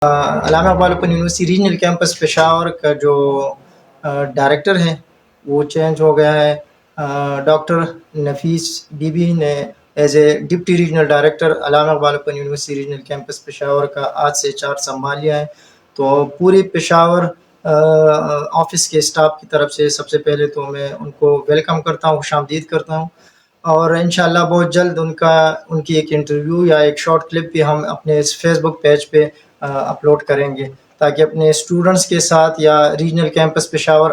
علامہ Iqbal open university regional campus Peshawar کا جو director ہے وہ چینج ہو گیا ہے. ڈاکٹر نفیس بی بی نے as a deputy regional director Allama Iqbal open university regional campus Peshawar کا آج سے چارج سنبھال لیا ہے. تو پوری پشاور آفس کے اسٹاف کی طرف سے سب سے پہلے تو میں ان کو ویلکم کرتا ہوں، خوش آمدید کرتا ہوں، اور انشاءاللہ بہت جلد ان کی ایک انٹرویو یا ایک شارٹ کلپ بھی ہم اپنے اس فیس بک پیج پہ اپلوڈ کریں گے، تاکہ اپنے اسٹوڈنٹس کے ساتھ یا ریجنل کیمپس پشاور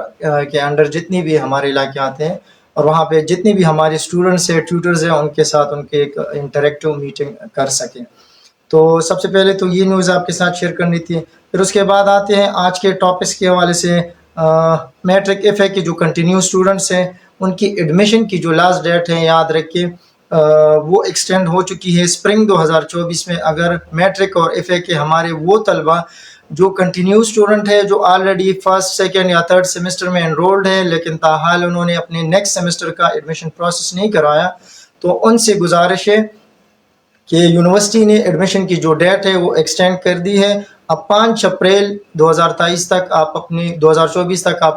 کے انڈر جتنی بھی ہمارے علاقے آتے ہیں اور وہاں پہ جتنی بھی ہمارے اسٹوڈنٹس ہیں، ٹیوٹرز ہیں، ان کے ساتھ ان کے ایک انٹریکٹیو میٹنگ کر سکیں. تو سب سے پہلے تو یہ نیوز آپ کے ساتھ شیئر کرنی تھی. پھر اس کے بعد آتے ہیں آج کے ٹاپکس کے حوالے سے. میٹرک ایف اے کے جو کنٹینیو اسٹوڈنٹس ہیں ان کی ایڈمیشن کی جو لاسٹ ڈیٹ ہے یاد رکھیے وہ ایکسٹینڈ ہو چکی ہے اسپرنگ 2024 میں. اگر میٹرک اور ایف اے کے ہمارے وہ طلبہ جو کنٹینیو اسٹوڈنٹ ہے، جو آلریڈی فرسٹ سیکنڈ یا تھرڈ سیمسٹر میں انرولڈ ہے لیکن تاحال انہوں نے اپنے نیکسٹ سیمسٹر کا ایڈمیشن پروسیس نہیں کرایا، تو ان سے گزارش ہے کہ یونیورسٹی نے ایڈمیشن کی جو ڈیٹ ہے وہ ایکسٹینڈ کر دی ہے. اب 5 اپریل 2024 تک آپ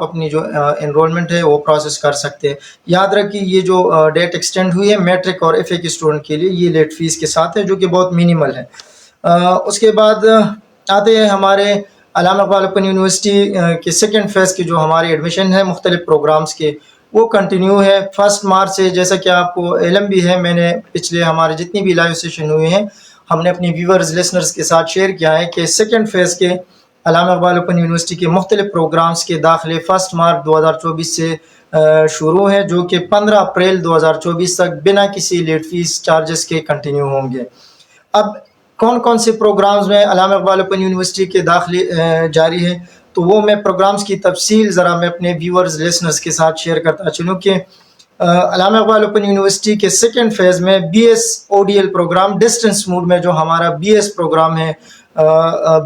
اپنی جو انرولمنٹ ہے وہ پروسیس کر سکتے ہیں. یاد رکھیے یہ جو ڈیٹ ایکسٹینڈ ہوئی ہے میٹرک اور ایف اے کے اسٹوڈنٹ کے لیے، یہ لیٹ فیس کے ساتھ ہے جو کہ بہت مینیمل ہے. اس کے بعد آتے ہیں ہمارے علامہ اقبال اوپن یونیورسٹی کے سیکنڈ فیز کے جو ہمارے ایڈمیشن ہیں مختلف پروگرامز کے، وہ کنٹینیو ہے 1 مارچ سے. جیسا کہ آپ کو علم بھی ہے، میں نے پچھلے ہمارے جتنی بھی لائیو سیشن ہوئے ہیں ہم نے اپنی ویورز لسنرز کے ساتھ شیئر کیا ہے کہ سیکنڈ فیز کے علامہ اقبال اوپن یونیورسٹی کے مختلف پروگرامز کے داخلے 1 مارچ 2024 سے شروع ہے، جو کہ 15 اپریل 2024 تک بنا کسی لیٹ فیس چارجز کے کنٹینیو ہوں گے. اب کون سے پروگرامز میں علامہ اقبال اوپن یونیورسٹی کے داخلے جاری ہیں، تو وہ میں پروگرامز کی تفصیل ذرا میں اپنے ویورز لسنرز کے ساتھ شیئر کرتا چلوں کہ علامہ اقبال اوپن یونیورسٹی کے سیکنڈ فیز میں B S O D L program distance mode میں جو ہمارا بی ایس پروگرام ہے،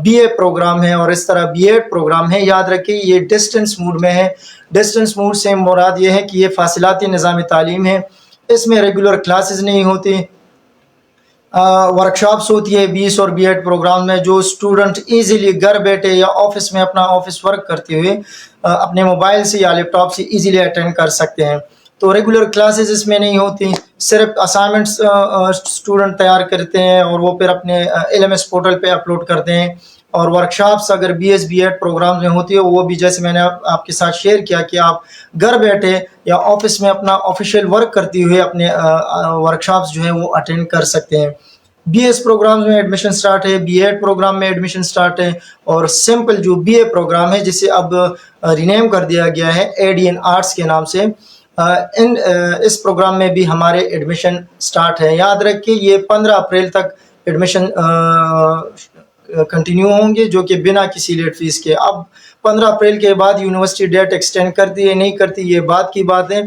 بی اے پروگرام ہے اور اس طرح بی ایڈ پروگرام ہے. یاد رکھیے یہ ڈسٹنس موڈ میں ہے. ڈسٹنس موڈ سے مراد یہ ہے کہ یہ فاصلاتی نظام تعلیم ہے، اس میں ریگولر کلاسز نہیں ہوتی، ورکشاپس ہوتی ہے 20 اور بی ایڈ پروگرام میں جو اسٹوڈنٹ ایزیلی گھر بیٹھے یا آفس میں اپنا آفس ورک کرتے ہوئے اپنے موبائل سے یا لیپ ٹاپ سے ایزیلی اٹینڈ کر سکتے ہیں. تو ریگولر کلاسز اس میں نہیں ہوتی، صرف اسائنمنٹس اسٹوڈنٹ تیار کرتے ہیں اور وہ پھر اپنے ایل ایم ایس پورٹل پہ اپلوڈ کرتے ہیں. اور ورکشاپس اگر B S B Ed program میں ہوتی ہے وہ بھی جیسے میں نے آپ کے ساتھ شیئر کیا کہ آپ گھر بیٹھے یا آفس میں اپنا آفیشیل ورک کرتے ہوئے اپنے ورکشاپس جو ہیں وہ اٹینڈ کر سکتے ہیں. بی ایس پروگرام میں ایڈمیشن سٹارٹ ہے، بی ایڈ پروگرام میں ایڈمیشن سٹارٹ ہے، اور سمپل جو بی اے پروگرام ہے جسے اب رینیم کر دیا گیا ہے اے ڈی این آرٹس کے نام سے، اس پروگرام میں بھی ہمارے ایڈمیشن سٹارٹ ہے. یاد رکھیے یہ 15 اپریل تک ایڈمیشن کنٹینیو ہوں گے جو کہ بنا کسی لیٹ فیس کے. اب 15 اپریل کے بعد یونیورسٹی ڈیٹ ایکسٹینڈ کرتی ہے نہیں کرتی یہ بات کی بات ہے،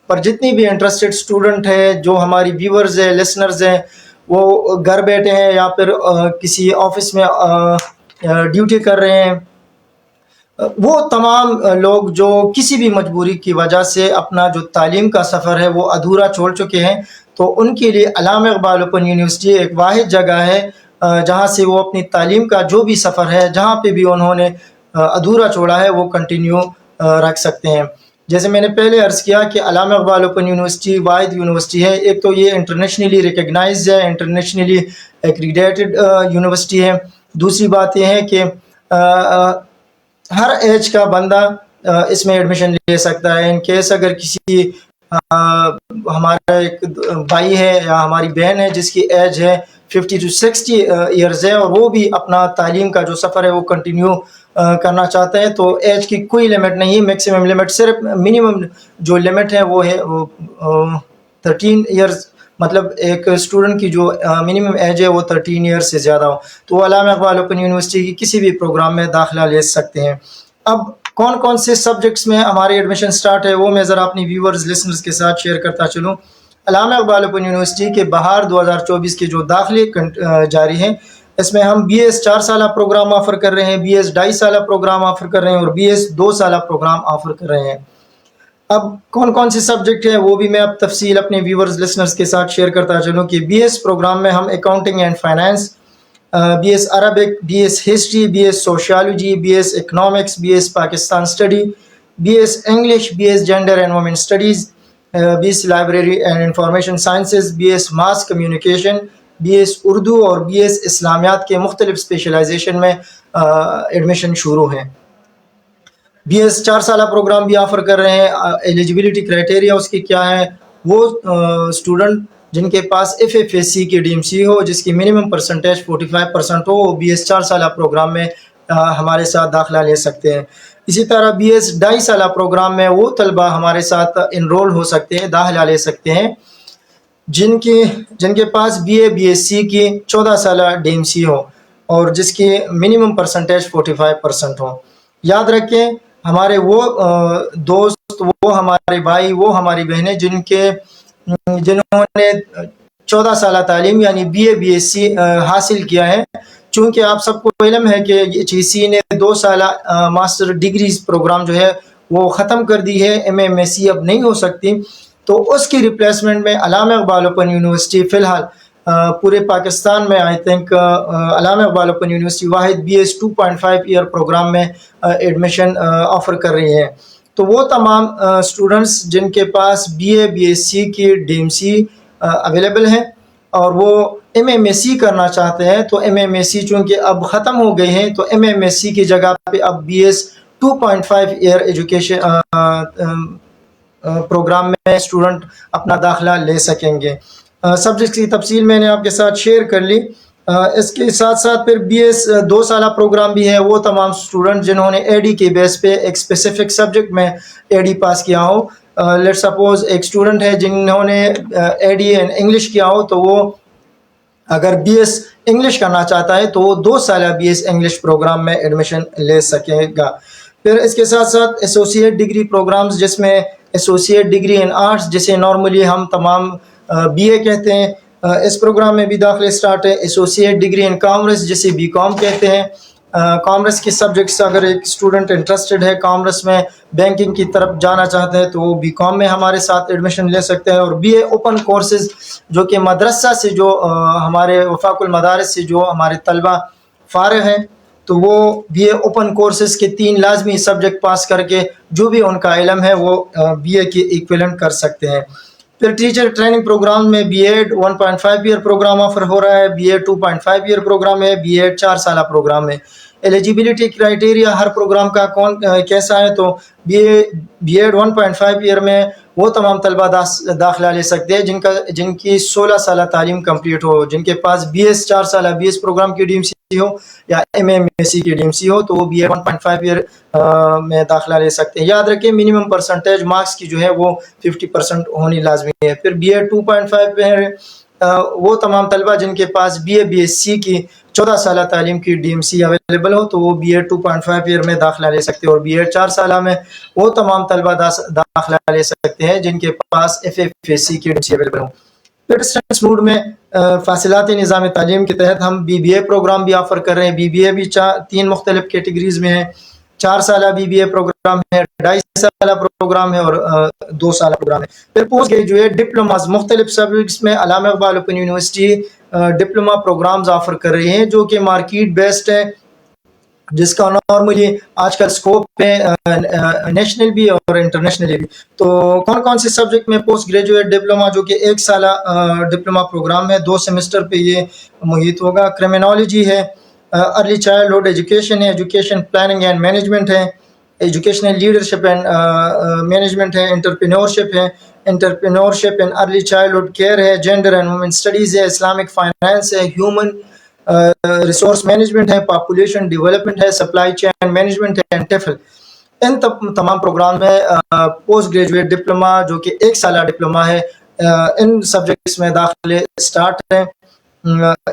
پر جتنی بھی انٹرسٹڈ اسٹوڈنٹ ہے جو ہماری ویورز ہیں لسنرز ہیں وہ گھر بیٹھے ہیں یا پھر کسی آفس میں ڈیوٹی کر رہے ہیں، وہ تمام لوگ جو کسی بھی مجبوری کی وجہ سے اپنا جو تعلیم کا سفر ہے وہ ادھورا چھوڑ چکے ہیں، تو ان کے لیے علامہ اقبال اوپن یونیورسٹی ایک واحد جگہ ہے جہاں سے وہ اپنی تعلیم کا جو بھی سفر ہے جہاں پہ بھی انہوں نے ادھورا چھوڑا ہے وہ کنٹینیو رکھ سکتے ہیں. جیسے میں نے پہلے عرض کیا کہ علامہ اقبال اوپن یونیورسٹی واحد یونیورسٹی ہے، ایک تو یہ انٹرنیشنلی ریکگنائزڈ ہے، انٹرنیشنلی ایکریڈیٹڈ یونیورسٹی ہے. دوسری بات یہ ہے کہ ہر ایج کا بندہ اس میں ایڈمیشن لے سکتا ہے. ان کیس اگر کسی ہمارا ایک بھائی ہے یا ہماری بہن ہے جس کی ایج ہے 50 to 60 ایئرز ہے اور وہ بھی اپنا تعلیم کا جو سفر ہے وہ کنٹینیو کرنا چاہتے ہیں، تو ایج کی کوئی لمٹ نہیں، میکسیمم لمٹ صرف منیمم جو لمٹ ہے وہ ہے 13 ایئرز، مطلب ایک اسٹوڈنٹ کی جو منیمم ایج ہے وہ 13 ایئرز سے زیادہ ہو تو وہ علامہ اقبال اوپن یونیورسٹی کی کسی بھی پروگرام میں داخلہ لے سکتے ہیں. اب کون سے سبجیکٹس میں ہمارے ایڈمیشن سٹارٹ ہے وہ میں ذرا اپنی ویورز لسنرز کے ساتھ شیئر کرتا چلوں. علامہ اقبال اوپن یونیورسٹی کے بہار 2024 کے جو داخلے جاری ہیں اس میں ہم بی ایس 4 سالہ پروگرام آفر کر رہے ہیں، بی ایس 2.5 سالہ پروگرام آفر کر رہے ہیں اور بی ایس 2 سالہ پروگرام آفر کر رہے ہیں. اب کون سے سبجیکٹ ہیں وہ بھی میں اب تفصیل اپنے ویورز لسنرز کے ساتھ شیئر کرتا چلوں کہ بی ایس پروگرام میں ہم accounting and finance, B S Arabic, B S history, B S sociology, B S economics, B S Pakistan study, B S English, B S gender and women studies, B S library and information sciences, B S mass communication, B S Urdu اور B S اسلامیات کے مختلف specialisation میں admission شروع ہیں. B S 4 سالہ programme بھی offer کر رہے ہیں. ایلیجبلٹی کرائٹیریا اس کی کیا ہے؟ وہ اسٹوڈنٹ جن کے پاس ایف ایف ایس سی کی ڈی ایم سی ہو جس کی منیمم پرسنٹیج 45% ہو, وہ بی ایس 4 سالہ پروگرام میں ہمارے ساتھ داخلہ لے سکتے ہیں. اسی طرح بی ایس 2.5 سالہ پروگرام میں وہ طلبہ ہمارے ساتھ انرول ہو سکتے ہیں, داخلہ لے سکتے ہیں جن کے پاس B A B S C کی 14 سالہ ڈی ایم سی ہو اور جس کی منیمم پرسنٹیج 45% ہو. یاد رکھیں ہمارے وہ دوست, وہ ہمارے بھائی, وہ ہماری بہنیں جنہوں نے 14 سالہ تعلیم یعنی B A B S C حاصل کیا ہے, چونکہ آپ سب کو علم ہے کہ ایچ ای سی نے 2 سالہ ماسٹر ڈگریز پروگرام جو ہے وہ ختم کر دی ہے, ایم ایم ایس سی اب نہیں ہو سکتی, تو اس کی ریپلیسمنٹ میں علامہ اقبال اوپن یونیورسٹی فی الحال پورے پاکستان میں I think Allama Iqbal open university واحد بی ایس 2.5 ایئر پروگرام میں ایڈمیشن آفر کر رہی ہے. تو وہ تمام اسٹوڈنٹس جن کے پاس B A B S C کی ڈی ایم سی اویلیبل ہیں اور وہ ایم ایم ایس سی کرنا چاہتے ہیں, تو ایم ایم ایس سی چونکہ اب ختم ہو گئی ہیں تو ایم ایم ایس سی کی جگہ پہ اب B S 2.5 year education program میں اسٹوڈنٹ اپنا داخلہ لے سکیں گے. سبجیکٹ کی تفصیل میں نے آپ کے ساتھ شیئر کر لی. اس کے ساتھ ساتھ پھر بی ایس 2 سالہ پروگرام بھی ہے, وہ تمام اسٹوڈنٹ جنہوں نے اے ڈی کے بیس پہ ایک اسپیسیفک سبجیکٹ میں اے ڈی پاس کیا ہو. لیٹ سپوز ایک اسٹوڈنٹ ہے جنہوں نے اے ڈی ان انگلش کیا ہو, تو وہ اگر بی ایس انگلش کرنا چاہتا ہے تو وہ 2 سالہ بی ایس انگلش پروگرام میں ایڈمیشن لے سکے گا. پھر اس کے ساتھ ساتھ ایسوسیٹ ڈگری پروگرامز جس میں ایسوسیٹ ڈگری ان آرٹس جسے نارملی ہم تمام بی اے کہتے ہیں, اس پروگرام میں بھی داخلے اسٹارٹ ہے. ایسوسیٹ ڈگری ان کامرس جسے بی کام کہتے ہیں, کامرس کے سبجیکٹس اگر ایک اسٹوڈنٹ انٹرسٹڈ ہے کامرس میں, بینکنگ کی طرف جانا چاہتے ہیں, تو وہ بی کام میں ہمارے ساتھ ایڈمیشن لے سکتے ہیں. اور بی اے اوپن کورسز جو کہ مدرسہ سے جو ہمارے وفاق المدارس سے جو ہمارے طلبہ فارغ ہیں, تو وہ بی اے اوپن کورسز کے 3 لازمی سبجیکٹ پاس کر کے جو بھی ان کا علم ہے وہ بی اے کے ایکویلنٹ کر سکتے ہیں. پھر ٹیچر ٹریننگ پروگرام میں B Ed 1.5 year programme offer ہو رہا ہے, بی ایڈ 2.5 ایئر پروگرام ہے, بی ایڈ 4 سالہ پروگرام ہے. ایلیجیبلٹی کرائٹیریا ہر پروگرام کا کیسا ہے, تو بی ایڈ 1.5 ایئر میں وہ تمام طلبہ داخلہ لے سکتے ہیں جن کی 16 سالہ تعلیم کمپلیٹ ہو, جن کے پاس بی ایس 4 سالہ بی ایس پروگرام کی ڈی ایم سی ہو یا ایم ایم ایس سی کی ڈی ایم سی ہو, تو وہ بی ایڈ 1.5 ایئر میں داخلہ لے سکتے ہیں. یاد رکھیں منیمم پرسنٹیج مارکس کی جو ہے وہ 50% ہونی لازمی ہے. پھر بی ایڈ 2.5 میں وہ تمام طلبہ جن کے پاس B A B S C کی 14 سالہ تعلیم کی ڈی ایم سی اویلیبل ہو, تو وہ بی ایڈ 2.5 ایئر میں داخلہ لے سکتے ہیں. اور بی ایڈ 4 سالہ میں وہ تمام طلبہ داخلہ لے سکتے ہیں جن کے پاس ایف ایف ایس سی کی ڈی ایم سی اویلیبل ہو. پھر ڈسٹنس موڈ میں فاصلاتی نظام تعلیم کے تحت ہم بی بی اے پروگرام بھی آفر کر رہے ہیں. بی بی اے بھی 3 مختلف کیٹیگریز میں ہیں. 4 سالہ بی بی اے پروگرام ہے, 2.5 سالہ پروگرام ہے اور 2 سالہ پروگرام ہے. پھر پوسٹ گریجویٹ ڈپلوماز مختلف سبجیکٹس میں Allama Iqbal open university diploma programs offer کر رہی ہیں جو کہ مارکیٹ بیسڈ ہے, جس کا نارملی آج کل اسکوپ ہے نیشنل بھی اور انٹرنیشنلی بھی. تو کون سے سبجیکٹ میں پوسٹ گریجویٹ ڈپلوما جو کہ 1 سالہ ڈپلوما پروگرام ہے, 2 سیمسٹر پہ یہ محیط ہوگا. کرمنالوجی ہے, ارلی چائلڈہڈ ایجوکیشن ہے, ایجوکیشن پلاننگ اینڈ مینجمنٹ ہے, ایجوکیشنل لیڈرشپ اینڈ مینجمنٹ ہے, entrepreneurship and early childhood care ہے, جینڈر اینڈ وومن اسٹڈیز ہے, اسلامک فائنانس ہے, ہیومن ریسورس مینجمنٹ ہے, پاپولیشن ڈیولپمنٹ ہے, سپلائی چین مینجمنٹ ہے, اینڈ ٹیفل. ان تمام پروگرام میں پوسٹ گریجویٹ ڈپلوما جو کہ 1 سالہ ڈپلوما ہے, ان سبجیکٹس میں داخلے اسٹارٹ ہیں.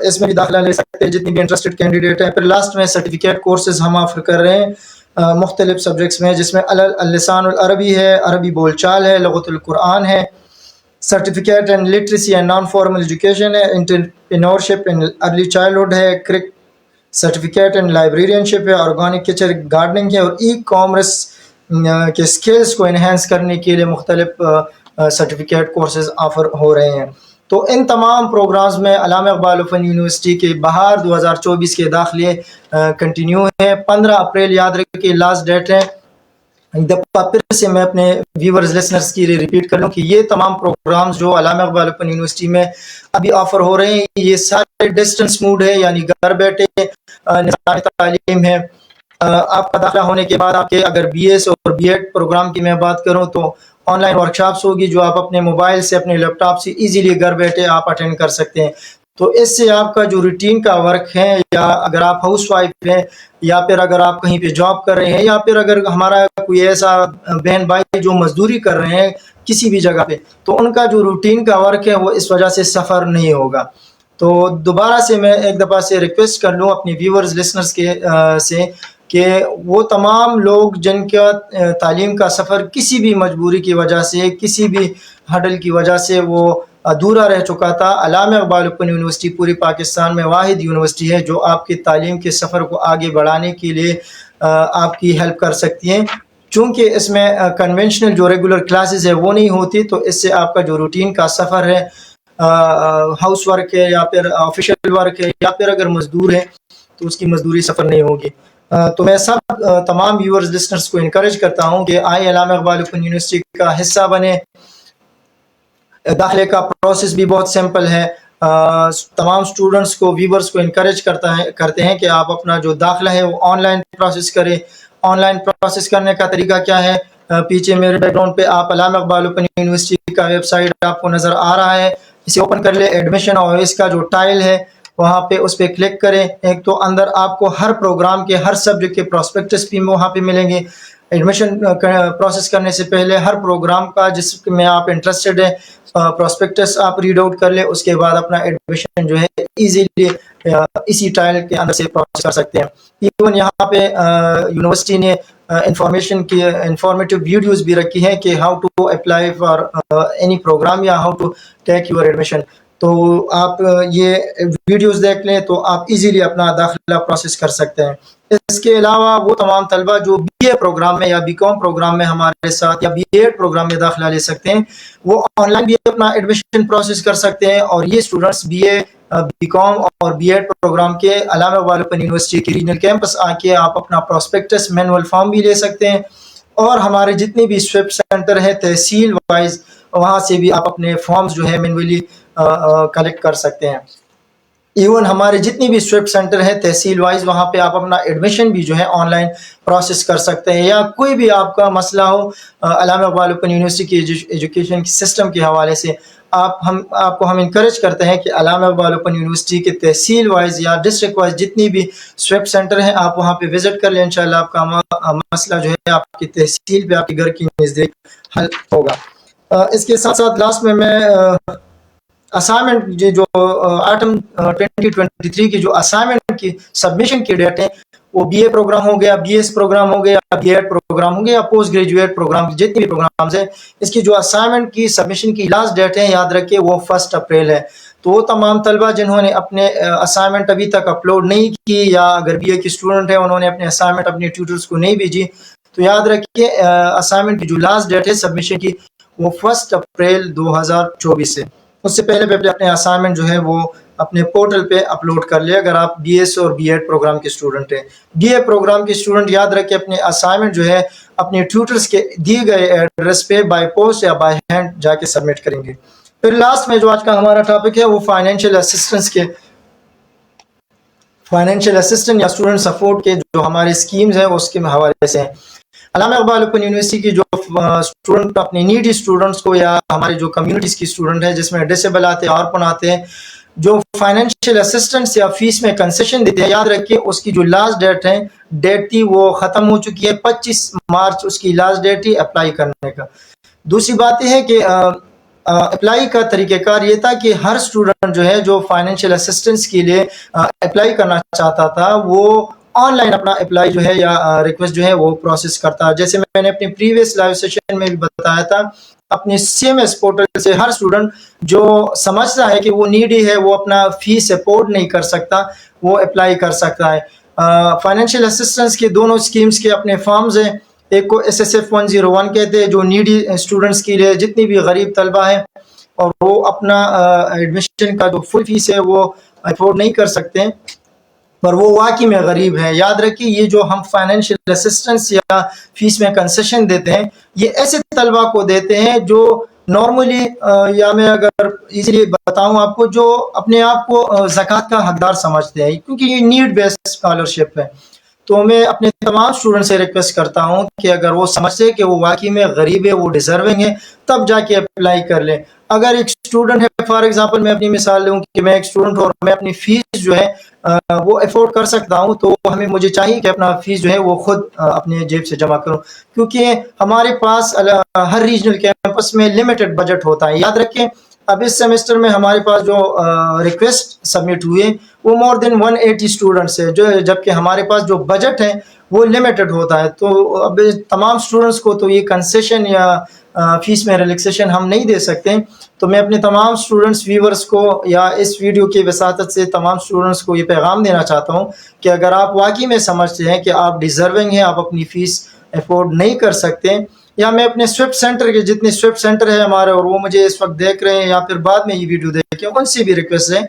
اس میں بھی داخلہ لے سکتے ہیں جتنی بھی انٹرسٹڈ کینڈیڈیٹ ہیں. پھر لاسٹ میں سرٹیفکیٹ کورسز ہم آفر کر رہے ہیں مختلف سبجیکٹس میں, جس میں اللسان العربی ہے, عربی بول چال ہے, لغت القرآن ہے, certificate in literacy and non formal education ہے, انٹرپرینورشپ ان ارلی چائلڈہڈ ہے, سرٹیفکیٹ ان لائبریرینشپ ہے, آرگینک کچن گارڈننگ ہے, اور ای کامرس کے اسکلس کو انہینس کرنے کے لیے مختلف سرٹیفکیٹ کورسز آفر ہو رہے ہیں. تو ان تمام پروگرامز میں علامہ اقبال اوپن یونیورسٹی کے بہار 2024 کے داخلے کنٹینیو ہیں. 15 اپریل یاد رکھیں لاسٹ ڈیٹ ہے. ایک دفعہ پھر سے میں اپنے ویورز لسنرز کے لیے ریپیٹ کر لوں کہ یہ تمام پروگرامز جو علامہ اقبال اوپن یونیورسٹی میں ابھی آفر ہو رہے ہیں یہ سارے ڈسٹنس موڈ ہے, یعنی گھر بیٹھے نظام تعلیم ہے. آپ کا داخلہ ہونے کے بعد آپ کے اگر بی ایس اور بی ایڈ پروگرام کی میں بات کروں تو آن لائن ورکشاپس ہوگی جو آپ اپنے موبائل سے اپنے لیپ ٹاپ سے ایزیلی گھر بیٹھے آپ اٹینڈ کر سکتے ہیں. تو اس سے آپ کا جو روٹین کا ورک ہے, یا اگر آپ ہاؤس وائف ہیں, یا پھر اگر آپ کہیں پہ جاب کر رہے ہیں, یا پھر اگر ہمارا کوئی ایسا بہن بھائی جو مزدوری کر رہے ہیں کسی بھی جگہ پہ, تو ان کا جو روٹین کا ورک ہے وہ اس وجہ سے سفر نہیں ہوگا. تو دوبارہ سے میں ایک دفعہ سے ریکویسٹ کر لوں اپنی ویورز لسنرز کے سے کہ وہ تمام لوگ جن کا تعلیم کا سفر کسی بھی مجبوری کی وجہ سے, کسی بھی ہڈل کی وجہ سے وہ ادھورا رہ چکا تھا, علامہ اقبال اوپن یونیورسٹی پوری پاکستان میں واحد یونیورسٹی ہے جو آپ کی تعلیم کے سفر کو آگے بڑھانے کے لیے آپ کی ہیلپ کر سکتی ہیں. چونکہ اس میں کنونشنل جو ریگولر کلاسز ہے وہ نہیں ہوتی, تو اس سے آپ کا جو روٹین کا سفر ہے, ہاؤس ورک ہے یا پھر آفیشیل ورک ہے یا پھر اگر مزدور ہے تو اس کی مزدوری سفر نہیں ہوگی. تو میں سب تمام ویورز لسنرز کو انکریج کرتا ہوں کہ آئے علامہ اقبال اوپن یونیورسٹی کا حصہ بنے. داخلے کا پروسیس بھی بہت سمپل ہے. تمام اسٹوڈنٹس کو ویورز کو انکریج کرتے ہیں کہ آپ اپنا جو داخلہ ہے وہ آن لائن پروسیس کریں. آن لائن پروسیس کرنے کا طریقہ کیا ہے, پیچھے میرے بیک گراؤنڈ پہ آپ علامہ اقبال اوپن یونیورسٹی کا ویب سائٹ آپ کو نظر آ رہا ہے, اسے اوپن کر لیں. ایڈمیشن اور اس کا جو ٹائل ہے وہاں پہ اس پہ کلک کریں. ایک تو اندر آپ کو ہر پروگرام کے ہر سبجیکٹ کے پراسپیکٹس بھی وہاں پہ ملیں گے. ایڈمیشن پروسیس کرنے سے پہلے ہر پروگرام کا جس میں آپ انٹرسٹڈ ہیں پراسپیکٹس آپ ریڈ آؤٹ کر لیں. اس کے بعد اپنا ایڈمیشن جو ہے ایزیلی اسی ٹائل کے اندر سے پروسیس کر سکتے ہیں. ایون یہاں پہ یونیورسٹی نے انفارمیشن کی انفارمیٹیو ویڈیوز بھی رکھی ہیں کہ how to apply for any programme یا how to take your admission. تو آپ یہ ویڈیوز دیکھ لیں تو آپ ایزیلی اپنا داخلہ پروسیس کر سکتے ہیں. اس کے علاوہ وہ تمام طلبہ جو بی اے پروگرام میں یا بی کام پروگرام میں ہمارے ساتھ یا بی ایڈ پروگرام میں داخلہ لے سکتے ہیں, وہ آن لائن بھی اپنا ایڈمیشن پروسیس کر سکتے ہیں. اور یہ اسٹوڈنٹس بی اے بی کام اور بی ایڈ پروگرام کے علامہ اقبال اوپن یونیورسٹی کے ریجنل کیمپس آ کے آپ اپنا پراسپیکٹس مینول فارم بھی لے سکتے ہیں. اور ہمارے جتنے بھی سویپ سینٹر ہیں تحصیل وائز, وہاں سے بھی آپ اپنے فارمز جو ہے مینولی کلیکٹ کر سکتے ہیں. ایون ہمارے جتنی بھی سویپ سینٹر ہے تحصیل وائز, وہاں پہ آپ اپنا ایڈمیشن بھی جو ہے آن لائن پروسیس کر سکتے ہیں. یا کوئی بھی آپ کا مسئلہ ہو علامہ اقبال اوپن یونیورسٹی کی ایجوکیشن سسٹم کے حوالے سے, آپ کو ہم انکریج کرتے ہیں کہ علامہ اقبال اوپن یونیورسٹی کے تحصیل وائز یا ڈسٹرکٹ وائز جتنی بھی سویپ سینٹر ہیں آپ وہاں پہ وزٹ کر لیں. انشاءاللہ آپ کا مسئلہ جو ہے آپ کی تحصیل پہ آپ کے گھر کی نزدیک حل ہوگا. اس کے ساتھ ساتھ لاسٹ میں اسائنمنٹ جو آٹم 2023 کی جو اسائنمنٹ کی سبمیشن کی ڈیٹ ہے وہ بی اے پروگرام ہو گیا, بی ایس پروگرام ہو گیا, بی ایڈ پروگرام ہو گیا, پوسٹ گریجویٹ پروگرام جتنے بھی پروگرامز ہیں, اس کی جو اسائنمنٹ کی سبمیشن کی لاسٹ ڈیٹ ہے یاد رکھیں وہ 1 اپریل ہے. تو وہ تمام طلبہ جنہوں نے اپنے اسائنمنٹ ابھی تک اپلوڈ نہیں کی, یا اگر بی اے کی اسٹوڈنٹ ہیں انہوں نے اپنے اسائنمنٹ اپنے ٹیوٹرز کو نہیں بھیجی, تو یاد رکھیے اسائنمنٹ کی جو لاسٹ ڈیٹ ہے سبمیشن کی وہ 1 اپریل 2024 سے. اس سے پہلے اپنے اسائنمنٹ جو ہے وہ اپنے پورٹل پہ اپلوڈ کر لیں اگر آپ بی ایس اور بی ایڈ پروگرام کے اسٹوڈنٹ ہیں. بی اے پروگرام کے اسٹوڈنٹ یاد رکھیں اپنے اسائنمنٹ جو ہے اپنے ٹیوٹرز کے دیے گئے ایڈریس پہ بائی پوسٹ یا بائی ہینڈ جا کے سبمٹ کریں گے. پھر لاسٹ میں جو آج کا ہمارا ٹاپک ہے وہ فائنینشیل اسسٹنٹ یا اسٹوڈنٹ سپورٹ کے جو ہماری اسکیمز ہیں اس کے حوالے سے ہیں. علامہ اقبال اوپن یونیورسٹی کی جو اسٹوڈنٹ اپنے نیڈی اسٹوڈنٹس کو یا ہمارے جو کمیونٹیز کی اسٹوڈنٹ ہیں جس میں ڈسیبل آتے ہیں, آرپن آتے ہیں, جو فائنینشیل اسسٹنس یا فیس میں کنسیشن دیتے ہیں, یاد رکھیے اس کی جو لاسٹ ڈیٹ تھی وہ ختم ہو چکی ہے. 25 مارچ اس کی لاسٹ ڈیٹ تھی اپلائی کرنے کا. دوسری بات یہ ہے کہ اپلائی کا طریقہ کار یہ تھا کہ ہر اسٹوڈنٹ جو ہے جو فائنینشیل اسسٹنس کے لیے اپلائی کرنا چاہتا تھا وہ آن لائن اپنا اپلائی جو ہے یا ریکویسٹ جو ہے وہ پروسیس کرتا. جیسے میں نے اپنی پریویس لائیو سیشن میں بھی بتایا تھا, اپنے سی ایم ایس پورٹل سے ہر اسٹوڈنٹ جو سمجھتا ہے کہ وہ نیڈی ہے, وہ اپنا فیس افورڈ نہیں کر سکتا, وہ اپلائی کر سکتا ہے. فائنینشیل اسسٹنس کے دونوں اسکیمز کے اپنے فارمز ہیں. ایک کو SSF 101 کہتے ہیں جو نیڈی اسٹوڈنٹس کے لیے جتنی بھی غریب طلبہ ہیں اور وہ اپنا ایڈمیشن کا جو فل فیس ہے وہ افورڈ نہیں کر سکتے پر وہ واقعی میں غریب ہے. یاد رکھیے یہ جو ہم فائنینشیل اسسٹنس یا فیس میں کنسیشن دیتے ہیں یہ ایسے طلبا کو دیتے ہیں جو نارملی یا میں اگر ایزیلی بتاؤں آپ کو جو اپنے آپ کو زکوٰۃ کا حقدار سمجھتے ہیں کیونکہ یہ نیڈ بیسڈ اسکالرشپ ہے. تو میں اپنے تمام اسٹوڈنٹ سے ریکویسٹ کرتا ہوں کہ اگر وہ سمجھتے کہ وہ واقعی میں غریب ہے وہ ڈیزرونگ ہے تب جا کے اپلائی کر لیں. اگر ایک اسٹوڈنٹ ہے فار ایگزامپل میں اپنی مثال لوں کہ میں ایک اسٹوڈنٹ ہوں اور میں اپنی فیس جو ہے وہ افورڈ کر سکتا ہوں تو مجھے چاہیے کہ اپنا فیس جو ہے وہ خود اپنے جیب سے جمع کروں کیونکہ ہمارے پاس ہر ریجنل کیمپس میں لمیٹڈ بجٹ ہوتا ہے. یاد رکھیں اب اس سیمسٹر میں ہمارے پاس جو ریکویسٹ سبمٹ ہوئے وہ مور دین 180 اسٹوڈنٹس ہے جبکہ ہمارے پاس جو بجٹ ہے وہ لمیٹڈ ہوتا ہے. تو اب تمام اسٹوڈنٹس کو تو یہ کنسیشن یا فیس میں ریلیکسیشن ہم نہیں دے سکتے. تو میں اپنے تمام اسٹوڈنٹس ویورز کو یا اس ویڈیو کی وساطت سے تمام اسٹوڈنٹس کو یہ پیغام دینا چاہتا ہوں کہ اگر آپ واقعی میں سمجھتے ہیں کہ آپ ڈیزرونگ ہیں آپ اپنی فیس افورڈ نہیں کر سکتے یا میں اپنے سوئپ سینٹر کے جتنے سوئپ سینٹر ہے ہمارے اور وہ مجھے اس وقت دیکھ رہے ہیں یا پھر بعد میں یہ ویڈیو دیکھیں ان سے بھی ریکویسٹ ہے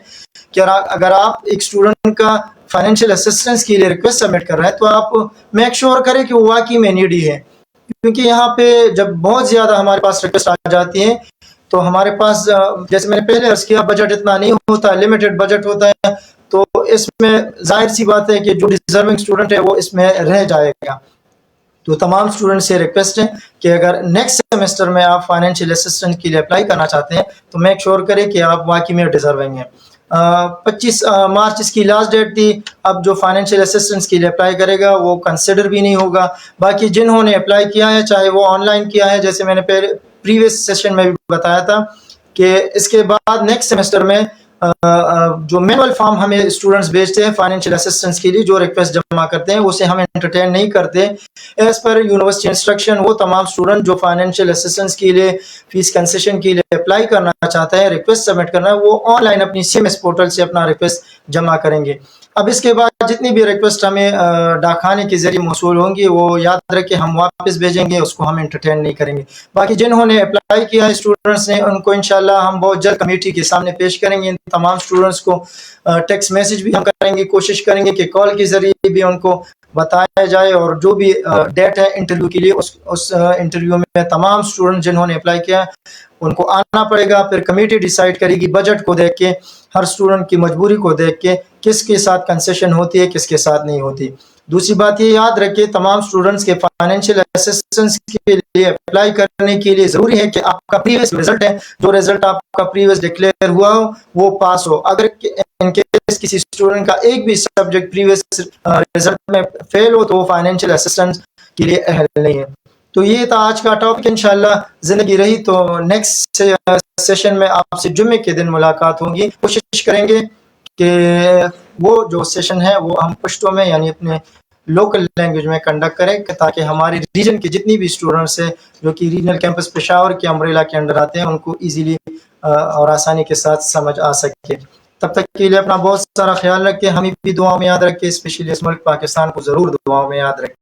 کہ اگر آپ ایک اسٹوڈنٹ کا فائنینشیل اسسٹنس کے لیے ریکویسٹ سبمٹ کر رہے ہیں تو آپ میک شیور کریں کہ وہ واقعی میں نیڈی ہے کیونکہ یہاں پہ جب بہت زیادہ ہمارے پاس ریکویسٹ آ جاتی ہیں تو ہمارے پاس جیسے میں نے پہلے عرض کیا بجٹ اتنا نہیں ہوتا لمیٹڈ بجٹ ہوتا ہے تو اس میں ظاہر سی بات ہے کہ جو ڈیزرونگ اسٹوڈنٹ ہے وہ اس میں رہ جائے گا. تو تمام اسٹوڈنٹ سے ریکویسٹ ہے کہ اگر نیکسٹ سیمسٹر میں آپ فائنینشیل اسسٹنٹ کے لیے اپلائی کرنا چاہتے ہیں تو میک شیور کریں کہ آپ واقعی میں ڈیزرونگ ہیں. 25 مارچ اس کی لاسٹ ڈیٹ تھی. اب جو فائنینشیل اسسٹنس کے لیے اپلائی کرے گا وہ کنسیڈر بھی نہیں ہوگا. باقی جنہوں نے اپلائی کیا ہے چاہے وہ آن لائن کیا ہے جیسے میں نے پریویس سیشن میں بھی بتایا تھا کہ اس کے بعد نیکسٹ سیمسٹر میں جو مینول فارم ہمیں اسٹوڈنٹس بھیجتے ہیں فائنینشیل اسسٹنس کے لیے جو ریکویسٹ جمع کرتے ہیں اسے ہم انٹرٹین نہیں کرتے. ایز پر یونیورسٹی انسٹرکشن وہ تمام اسٹوڈنٹ جو فائنینشیل اسسٹنس کے لیے فیس کنسیشن کے لیے اپلائی کرنا چاہتا ہے ریکویسٹ سبمٹ کرنا ہے وہ آن لائن اپنی CMS پورٹل سے اپنا ریکویسٹ جمع کریں گے. اب اس کے بعد جتنی بھی ریکویسٹ ہمیں ڈاکخانے کے ذریعے موصول ہوں گی وہ یاد رکھیں ہم واپس بھیجیں گے اس کو ہم انٹرٹین نہیں کریں گے. باقی جنہوں نے اپلائی کیا ہے اسٹوڈنٹس نے ان کو انشاءاللہ ہم بہت جلد کمیٹی کے سامنے پیش کریں گے. ان تمام اسٹوڈنٹس کو ٹیکسٹ میسج بھی ہم کریں گے کوشش کریں گے کہ کال کے ذریعے بھی ان کو بتایا جائے اور جو بھی ڈیٹ ہے انٹرویو کے لیے اس انٹرویو میں تمام اسٹوڈنٹ جنہوں نے اپلائی کیا ان کو آنا پڑے گا. پھر کمیٹی ڈیسائیڈ کرے گی بجٹ کو دیکھ کے ہر اسٹوڈنٹ کی مجبوری کو دیکھ کے کس کے ساتھ کنسیشن ہوتی ہے کس کے ساتھ نہیں ہوتی. دوسری بات یہ یاد رکھیں تمام اسٹوڈنٹس کے فائنینشیل اسسٹنس کے لیے اپلائی کرنے کے لیے ضروری ہے کہ آپ کا پریویس رزلٹ ہے جو رزلٹ آپ کا پریویس ڈکلیئر ہوا ہو وہ پاس ہو. اگر ان کیس کسی اسٹوڈنٹ کا ایک بھی سبجیکٹ پریویس رزلٹ میں فیل ہو تو وہ فائنینشیل اسسٹنس کے لیے اہل نہیں ہے. تو یہ تھا آج کا ٹاپک. انشاءاللہ زندگی رہی تو نیکسٹ سیشن میں آپ سے جمعے کے دن ملاقات ہوگی. کوشش کریں گے کہ وہ جو سیشن ہے وہ ہم پشتو میں یعنی اپنے لوکل لینگویج میں کنڈکٹ کریں تاکہ ہمارے ریجن کے جتنی بھی اسٹوڈنٹس ہیں جو کہ ریجنل کیمپس پشاور کے امبریلا کے انڈر آتے ہیں ان کو ایزیلی اور آسانی کے ساتھ سمجھ آ سکے. تب تک کے لیے اپنا بہت سارا خیال رکھیں. ہمیں بھی دعاؤں میں یاد رکھیں اسپیشلی اس ملک پاکستان کو ضرور دعاؤں میں یاد رکھیں.